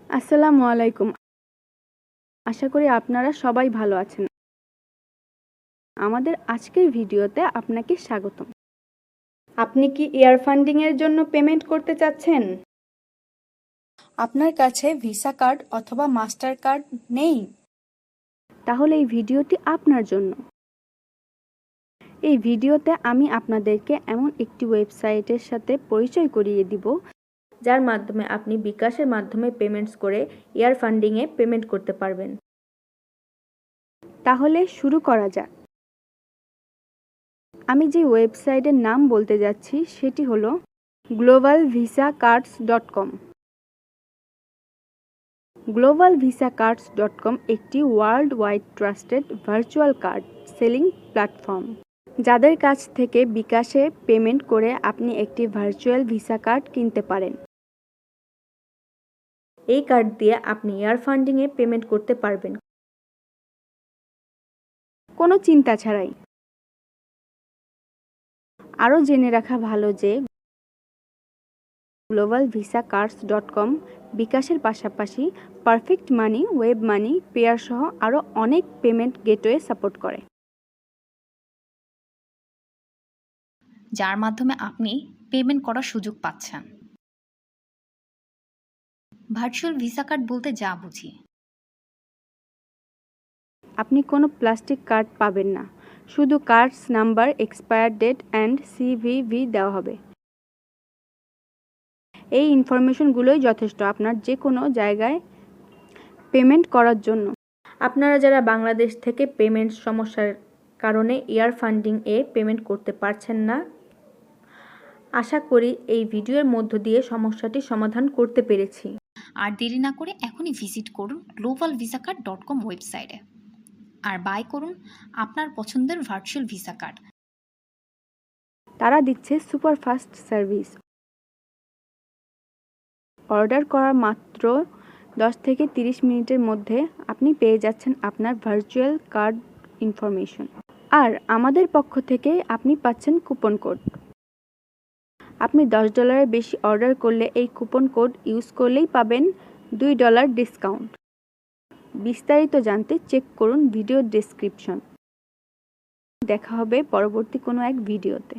আসসালামু আলাইকুম। আশা করি আপনারা সবাই ভালো আছেন। আমাদের আজকের ভিডিওতে আপনাকে স্বাগতম। আপনি কি এয়ার ফান্ডিং এর জন্য পেমেন্ট করতে চাচ্ছেন? আপনার কাছে ভিসা কার্ড অথবা মাস্টার কার্ড নেই? তাহলে এই ভিডিওটি আপনার জন্য। এই ভিডিওতে আমি আপনাদেরকে এমন একটি ওয়েবসাইটের সাথে পরিচয় করিয়ে দিব, যার মাধ্যমে আপনি বিকাশের মাধ্যমে পেমেন্টস করে এয়ার ফান্ডিংয়ে পেমেন্ট করতে পারবেন। তাহলে শুরু করা যাক। আমি যে ওয়েবসাইটের নাম বলতে যাচ্ছি সেটি হলো globalvisacards.com। globalvisacards.com একটি world wide trusted virtual card selling platform. যাদের কাছ থেকে বিকাশে পেমেন্ট করে আপনি একটি ভার্চুয়াল ভিসা কার্ড কিনতে পারেন। এই কার্ড দিয়ে আপনি এয়ার ফান্ডিংয়ে পেমেন্ট করতে পারবেন কোনো চিন্তা ছাড়াই। আরও জেনে রাখা ভালো যে globalvisacards.com বিকাশের পাশাপাশি পারফেক্ট মানি, ওয়েব মানি, পেয়ার সহ আরও অনেক পেমেন্ট গেটওয়ে সাপোর্ট করে, যার মাধ্যমে আপনি পেমেন্ট করার সুযোগ পাচ্ছেন। ভার্চুয়াল ভিসা কার্ড বলতে যা বুঝি, আপনি কোনো প্লাস্টিক কার্ড পাবেন না, শুধু cards number, expire date and CVV দেওয়া হবে। এই ইনফরমেশনগুলোই যথেষ্ট আপনার যে কোনো জায়গায় পেমেন্ট করার জন্য। আপনারা যারা বাংলাদেশ থেকে পেমেন্ট সমস্যার কারণে এয়ার ফান্ডিং এ পেমেন্ট করতে পারছেন না, আশা করি এই ভিডিওর মধ্য দিয়ে সমস্যাটি সমাধান করতে পেরেছি। আর দেরি না করে এখনই ভিজিট করুন globalvisaCard.com ওয়েবসাইটে আর বাই করুন আপনার পছন্দের ভার্চুয়াল ভিসা কার্ড। তারা দিচ্ছে সুপার ফাস্ট সার্ভিস। অর্ডার করার মাত্র 10 থেকে 30 মিনিটের মধ্যে আপনি পেয়ে যাচ্ছেন আপনার ভার্চুয়াল কার্ড ইনফরমেশন। আর আমাদের পক্ষ থেকে আপনি পাচ্ছেন কুপন কোড। আপনি $10 বেশি অর্ডার করলে এই কুপন কোড ইউজ করলেই পাবেন $2 ডিসকাউন্ট। বিস্তারিত জানতে চেক করুন ভিডিও ডেসক্রিপশন। দেখা হবে পরবর্তী কোনো এক ভিডিওতে।